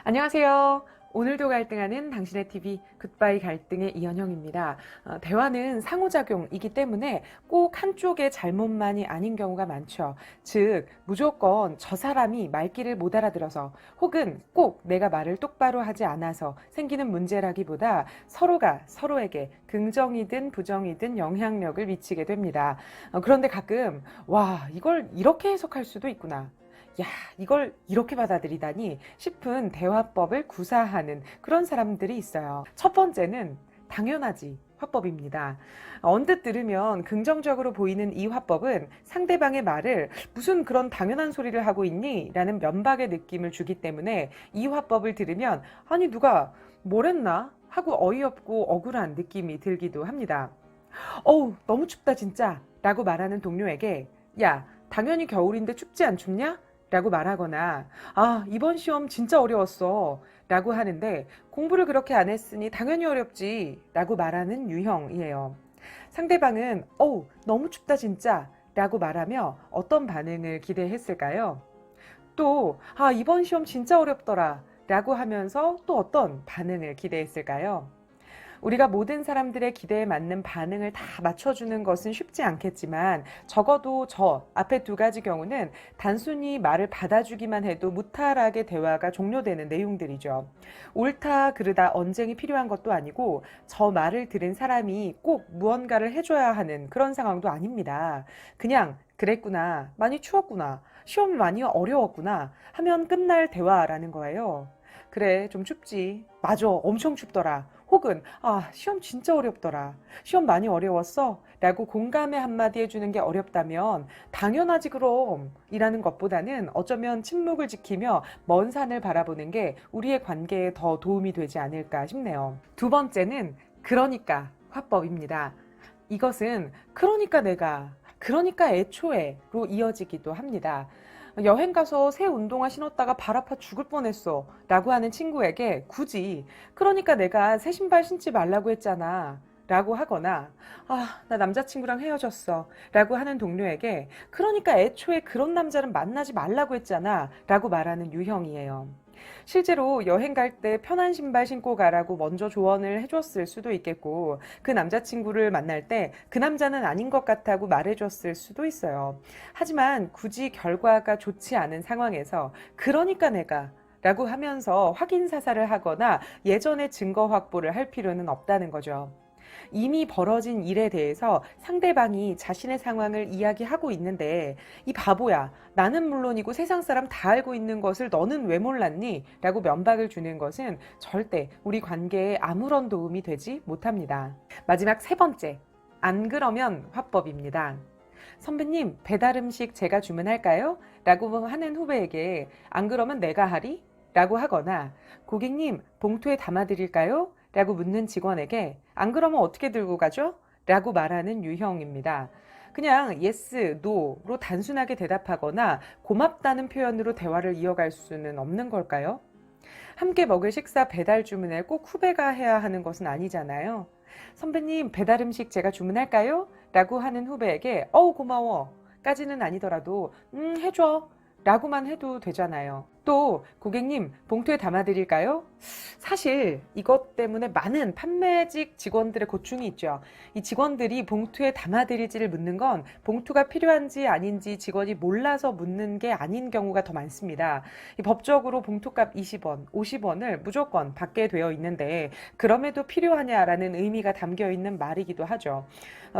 안녕하세요. 오늘도 갈등하는 당신의 TV 굿바이 갈등의 이현영입니다. 대화는 상호작용이기 때문에 꼭 한쪽의 잘못만이 아닌 경우가 많죠. 즉, 무조건 저 사람이 말귀를 못 알아들어서 혹은 꼭 내가 말을 똑바로 하지 않아서 생기는 문제라기보다 서로가 서로에게 긍정이든 부정이든 영향력을 미치게 됩니다. 그런데 가끔, 와, 이걸 이렇게 해석할 수도 있구나. 야, 이걸 이렇게 받아들이다니 싶은 대화법을 구사하는 그런 사람들이 있어요. 첫 번째는 당연하지 화법입니다. 언뜻 들으면 긍정적으로 보이는 이 화법은 상대방의 말을 무슨 그런 당연한 소리를 하고 있니? 라는 면박의 느낌을 주기 때문에 이 화법을 들으면 아니 누가 뭘 했나? 하고 어이없고 억울한 느낌이 들기도 합니다. 어우, 너무 춥다 진짜 라고 말하는 동료에게 야, 당연히 겨울인데 춥지 안 춥냐? 라고 말하거나 아, 이번 시험 진짜 어려웠어 라고 하는데 공부를 그렇게 안 했으니 당연히 어렵지 라고 말하는 유형이에요. 상대방은 어우, 너무 춥다 진짜 라고 말하며 어떤 반응을 기대했을까요? 또 아, 이번 시험 진짜 어렵더라 라고 하면서 또 어떤 반응을 기대했을까요? 우리가 모든 사람들의 기대에 맞는 반응을 다 맞춰주는 것은 쉽지 않겠지만 적어도 저 앞에 두 가지 경우는 단순히 말을 받아주기만 해도 무탈하게 대화가 종료되는 내용들이죠. 옳다 그르다 언쟁이 필요한 것도 아니고 저 말을 들은 사람이 꼭 무언가를 해줘야 하는 그런 상황도 아닙니다. 그냥 그랬구나, 많이 추웠구나, 시험이 많이 어려웠구나 하면 끝날 대화라는 거예요. 그래, 좀 춥지. 맞아, 엄청 춥더라. 혹은 아, 시험 진짜 어렵더라. 시험 많이 어려웠어? 라고 공감의 한마디 해주는 게 어렵다면 당연하지 그럼 이라는 것보다는 어쩌면 침묵을 지키며 먼 산을 바라보는 게 우리의 관계에 더 도움이 되지 않을까 싶네요. 두 번째는 그러니까 화법입니다. 이것은 그러니까 내가 그러니까 애초에로 이어지기도 합니다. 여행 가서 새 운동화 신었다가 발 아파 죽을 뻔했어 라고 하는 친구에게 굳이 그러니까 내가 새 신발 신지 말라고 했잖아 라고 하거나 아, 나 남자친구랑 헤어졌어 라고 하는 동료에게 그러니까 애초에 그런 남자는 만나지 말라고 했잖아 라고 말하는 유형이에요. 실제로 여행 갈 때 편한 신발 신고 가라고 먼저 조언을 해줬을 수도 있겠고 그 남자친구를 만날 때 그 남자는 아닌 것 같다고 말해줬을 수도 있어요. 하지만 굳이 결과가 좋지 않은 상황에서 그러니까 내가 라고 하면서 확인 사살을 하거나 예전의 증거 확보를 할 필요는 없다는 거죠. 이미 벌어진 일에 대해서 상대방이 자신의 상황을 이야기하고 있는데 이 바보야, 나는 물론이고 세상 사람 다 알고 있는 것을 너는 왜 몰랐니? 라고 면박을 주는 것은 절대 우리 관계에 아무런 도움이 되지 못합니다. 마지막 세 번째, 안 그러면 화법입니다. 선배님, 배달 음식 제가 주문할까요? 라고 하는 후배에게 안 그러면 내가 하리? 라고 하거나 고객님, 봉투에 담아드릴까요? 라고 묻는 직원에게 안 그러면 어떻게 들고 가죠? 라고 말하는 유형입니다. 그냥 yes, no로 단순하게 대답하거나 고맙다는 표현으로 대화를 이어갈 수는 없는 걸까요? 함께 먹을 식사 배달 주문을 꼭 후배가 해야 하는 것은 아니잖아요. 선배님, 배달 음식 제가 주문할까요? 라고 하는 후배에게 어우 고마워 까지는 아니더라도 해줘 라고만 해도 되잖아요. 또 고객님 봉투에 담아드릴까요? 사실 이것 때문에 많은 판매직 직원들의 고충이 있죠. 이 직원들이 봉투에 담아드릴지를 묻는 건 봉투가 필요한지 아닌지 직원이 몰라서 묻는 게 아닌 경우가 더 많습니다. 이 법적으로 봉투값 20원, 50원을 무조건 받게 되어 있는데 그럼에도 필요하냐라는 의미가 담겨 있는 말이기도 하죠.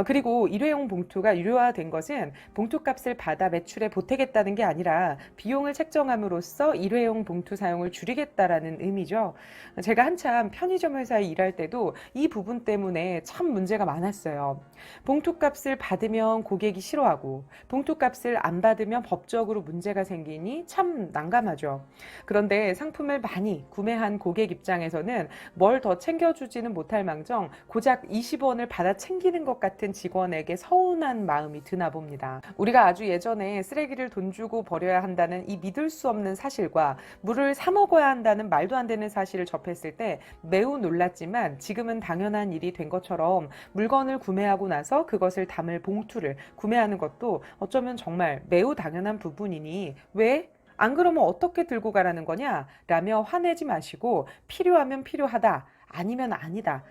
그리고 일회용 봉투가 유료화된 것은 봉투값을 받아 매출에 보태겠다는 게 아니라 비용을 책정함으로써 일회용 봉투 사용을 줄이겠다라는 의미죠. 제가 한참 편의점 회사에 일할 때도 이 부분 때문에 참 문제가 많았어요. 봉투값을 받으면 고객이 싫어하고 봉투값을 안 받으면 법적으로 문제가 생기니 참 난감하죠. 그런데 상품을 많이 구매한 고객 입장에서는 뭘 더 챙겨주지는 못할 망정 고작 20원을 받아 챙기는 것 같은 직원에게 서운한 마음이 드나 봅니다. 우리가 아주 예전에 쓰레기를 돈 주고 버려야 한다는 이 믿을 수 없는 사실과 물을 사 먹어야 한다는 말도 안 되는 사실을 접했을 때 매우 놀랐지만 지금은 당연한 일이 된 것처럼 물건을 구매하고 나서 그것을 담을 봉투를 구매하는 것도 어쩌면 정말 매우 당연한 부분이니 왜 안 그러면 어떻게 들고 가라는 거냐? 라며 화내지 마시고 필요하면 필요하다. 아니면 아니다.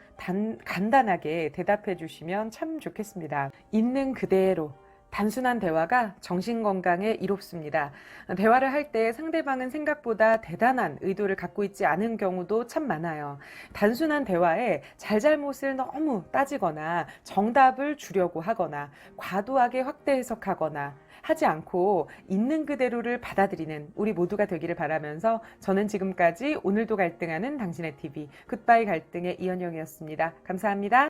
간단하게 대답해 주시면 참 좋겠습니다. 있는 그대로. 단순한 대화가 정신 건강에 이롭습니다. 대화를 할 때 상대방은 생각보다 대단한 의도를 갖고 있지 않은 경우도 참 많아요. 단순한 대화에 잘잘못을 너무 따지거나 정답을 주려고 하거나 과도하게 확대 해석하거나 하지 않고 있는 그대로를 받아들이는 우리 모두가 되기를 바라면서 저는 지금까지 오늘도 갈등하는 당신의 TV 굿바이 갈등의 이현영이었습니다. 감사합니다.